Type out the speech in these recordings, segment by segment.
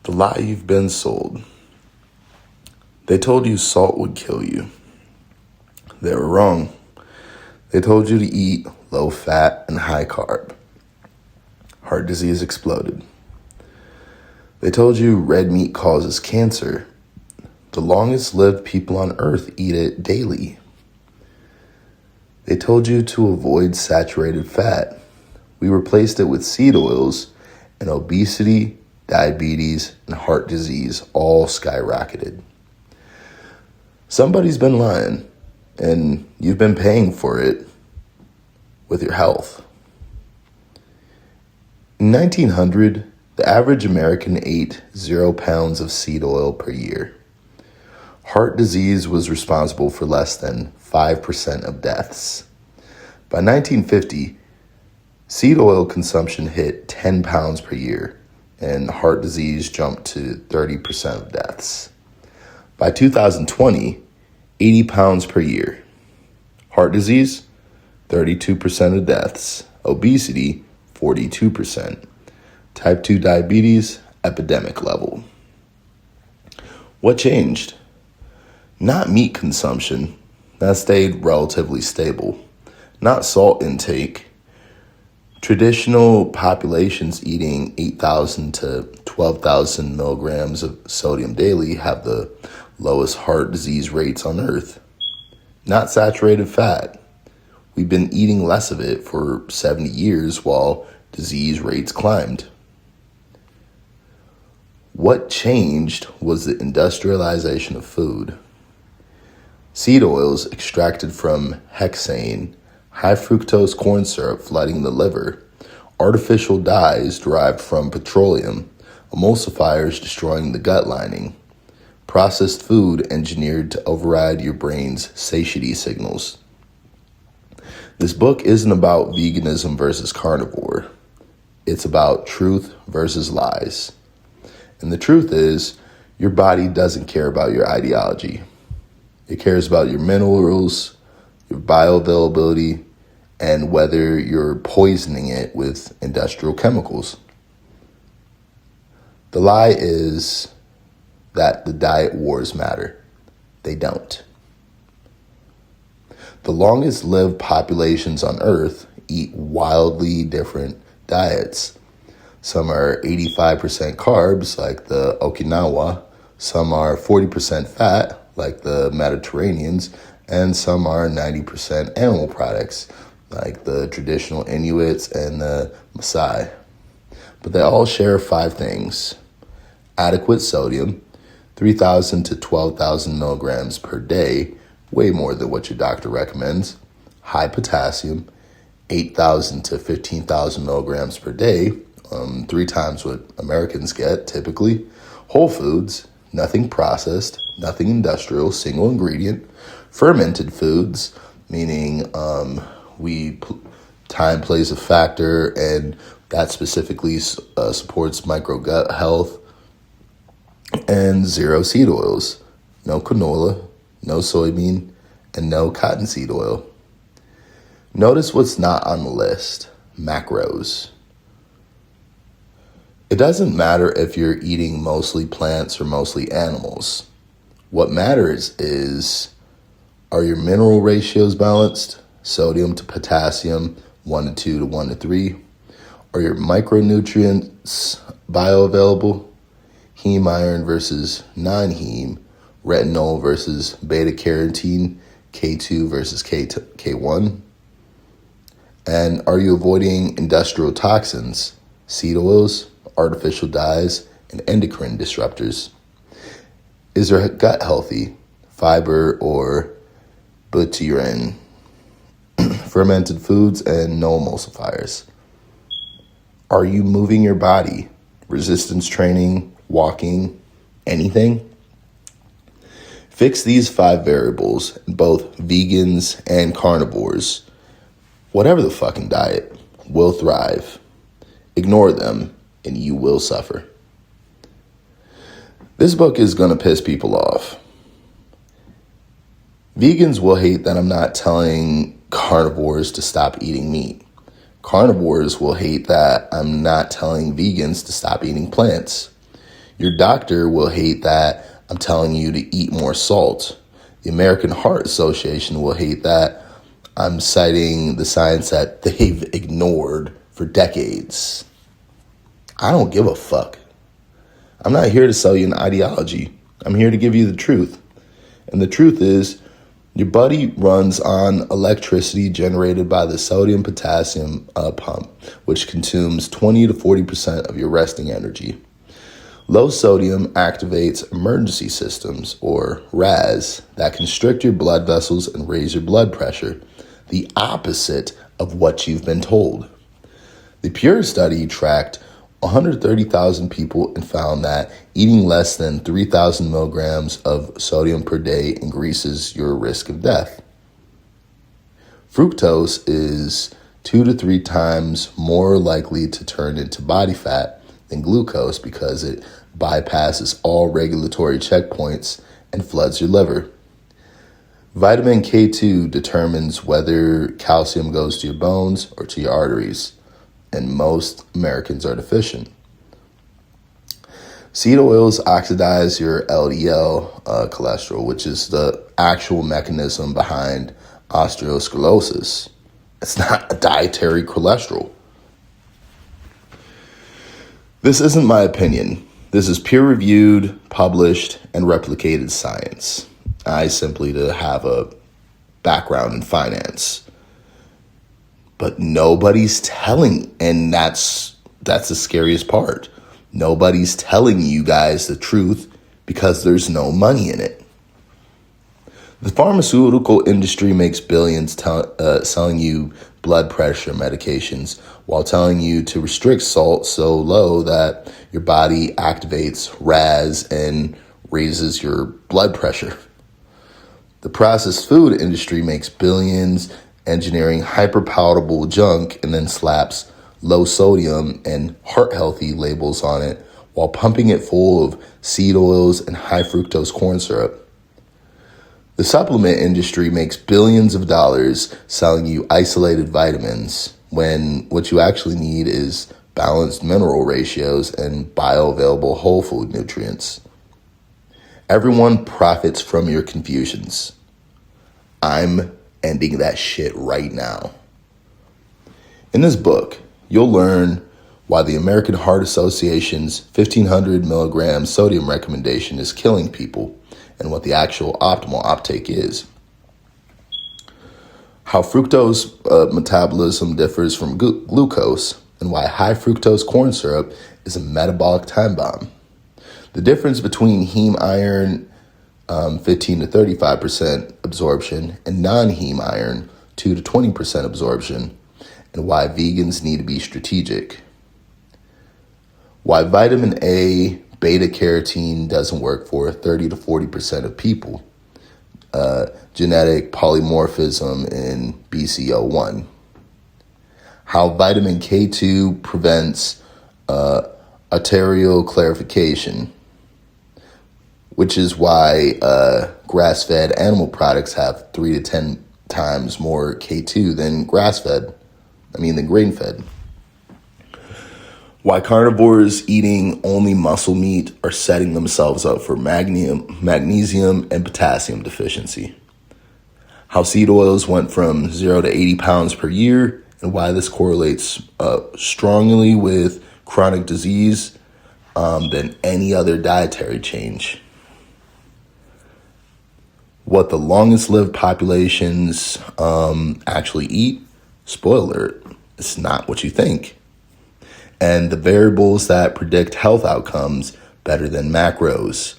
The lie you've been sold. They told you salt would kill you. They were wrong. They told you to eat low fat and high carb. Heart disease exploded. They told you red meat causes cancer. The longest lived people on earth eat it daily. They told you to avoid saturated fat. We replaced it with seed oils, and obesity, diabetes, and heart disease all skyrocketed. Somebody's been lying, and you've been paying for it with your health. In 1900, the average American ate 0 pounds of seed oil per year. Heart disease was responsible for less than 5% of deaths. By 1950, seed oil consumption hit 10 pounds per year, and heart disease jumped to 30% of deaths. By 2020, 80 pounds per year. Heart disease, 32% of deaths. Obesity, 42%. Type 2 diabetes, epidemic level. What changed? Not meat consumption. That stayed relatively stable. Not salt intake. Traditional populations eating 8,000 to 12,000 milligrams of sodium daily have the lowest heart disease rates on earth. Not saturated fat. We've been eating less of it for 70 years while disease rates climbed. What changed was the industrialization of food. Seed oils extracted from hexane, high fructose corn syrup flooding the liver, artificial dyes derived from petroleum, emulsifiers destroying the gut lining, processed food engineered to override your brain's satiety signals. This book isn't about veganism versus carnivore. It's about truth versus lies. And the truth is, your body doesn't care about your ideology. It cares about your minerals, your bioavailability, and whether you're poisoning it with industrial chemicals. The lie is that the diet wars matter. They don't. The longest lived populations on Earth eat wildly different diets. Some are 85% carbs, like the Okinawa. Some are 40% fat, like the Mediterraneans. And some are 90% animal products, like the traditional Inuits and the Maasai. But they all share 5 things. Adequate sodium, 3,000 to 12,000 milligrams per day, way more than what your doctor recommends. High potassium, 8,000 to 15,000 milligrams per day, 3 times what Americans get typically. Whole foods, nothing processed, nothing industrial, single ingredient. Fermented foods, meaning time plays a factor, and that specifically supports micro gut health. And 0 seed oils, no canola, no soybean, and no cottonseed oil. Notice what's not on the list: macros. It doesn't matter if you're eating mostly plants or mostly animals. What matters is, are your mineral ratios balanced? Sodium to potassium, 1 to 2 to 1 to 3. Are your micronutrients bioavailable? Heme iron versus non-heme, retinol versus beta-carotene, K2 versus K1. And are you avoiding industrial toxins, seed oils, artificial dyes, and endocrine disruptors? Is your gut healthy? Fiber or butyrene, fermented foods, and no emulsifiers. Are you moving your body? Resistance training, walking, anything? Fix these 5 variables, and both vegans and carnivores, whatever the fucking diet, will thrive. Ignore them, and you will suffer. This book is going to piss people off. Vegans will hate that I'm not telling carnivores to stop eating meat. Carnivores will hate that I'm not telling vegans to stop eating plants. Your doctor will hate that I'm telling you to eat more salt. The American Heart Association will hate that I'm citing the science that they've ignored for decades. I don't give a fuck. I'm not here to sell you an ideology. I'm here to give you the truth. And the truth is, your body runs on electricity generated by the sodium potassium pump, which consumes 20 to 40% of your resting energy. Low sodium activates emergency systems, or RAS, that constrict your blood vessels and raise your blood pressure, the opposite of what you've been told. The PURE study tracked 130,000 people and found that eating less than 3,000 milligrams of sodium per day increases your risk of death. Fructose is 2 to 3 times more likely to turn into body fat than glucose because it bypasses all regulatory checkpoints and floods your liver. Vitamin K2 determines whether calcium goes to your bones or to your arteries, and most Americans are deficient. Seed oils oxidize your LDL cholesterol, which is the actual mechanism behind osteosclerosis. It's not a dietary cholesterol. This isn't my opinion. This is peer-reviewed, published, and replicated science. I simply to have a background in finance. But nobody's telling, and that's the scariest part. Nobody's telling you guys the truth because there's no money in it. The pharmaceutical industry makes billions selling you blood pressure medications while telling you to restrict salt so low that your body activates RAS and raises your blood pressure. The processed food industry makes billions engineering hyper-palatable junk and then slaps low sodium and heart healthy labels on it while pumping it full of seed oils and high fructose corn syrup. The supplement industry makes billions of dollars selling you isolated vitamins when what you actually need is balanced mineral ratios and bioavailable whole food nutrients. Everyone profits from your confusions. I'm ending that shit right now. In this book, you'll learn why the American Heart Association's 1,500 milligram sodium recommendation is killing people and what the actual optimal uptake is. How fructose metabolism differs from glucose and why high fructose corn syrup is a metabolic time bomb. The difference between heme iron 15 to 35% absorption and non-heme iron 2 to 20% absorption, and why vegans need to be strategic. Why vitamin A beta carotene doesn't work for 30 to 40% of people. Genetic polymorphism in BCO1. How vitamin K2 prevents arterial clarification, which is why grass-fed animal products have 3 to 10 times more K2 than grain-fed. Why carnivores eating only muscle meat are setting themselves up for magnesium and potassium deficiency. How seed oils went from 0 to 80 pounds per year and why this correlates strongly with chronic disease than any other dietary change. What the longest lived populations actually eat, spoiler alert, it's not what you think. And the variables that predict health outcomes better than macros,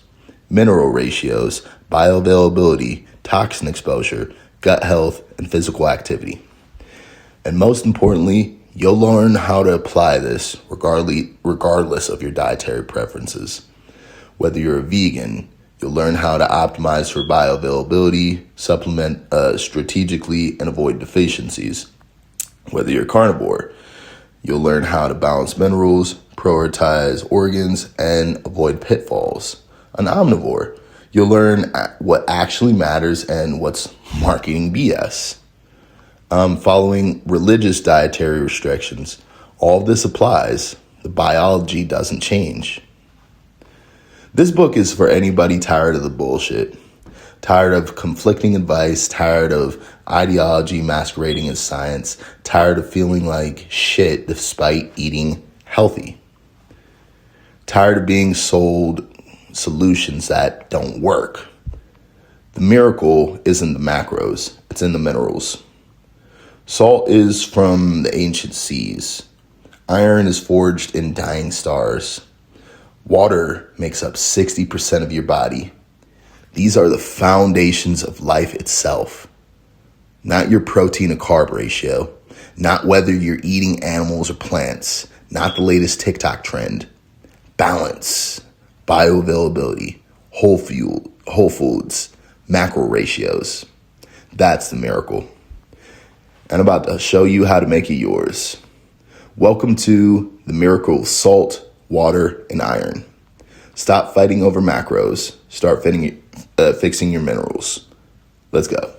mineral ratios, bioavailability, toxin exposure, gut health, and physical activity. And most importantly, you'll learn how to apply this regardless of your dietary preferences. Whether you're a vegan, you'll learn how to optimize for bioavailability, supplement strategically, and avoid deficiencies. Whether you're a carnivore, you'll learn how to balance minerals, prioritize organs, and avoid pitfalls. An omnivore, you'll learn what actually matters and what's marketing BS. Following religious dietary restrictions, all of this applies. The biology doesn't change. This book is for anybody tired of the bullshit, tired of conflicting advice, tired of ideology masquerading as science, tired of feeling like shit despite eating healthy, tired of being sold solutions that don't work. The miracle isn't the macros, it's in the minerals. Salt is from the ancient seas. Iron is forged in dying stars. Water makes up 60% of your body. These are the foundations of life itself. Not your protein to carb ratio, not whether you're eating animals or plants, not the latest TikTok trend. Balance, bioavailability, whole foods, macro ratios. That's the miracle. And I'm about to show you how to make it yours. Welcome to the miracle of salt, water, and iron. Stop fighting over macros. Start fixing your minerals. Let's go.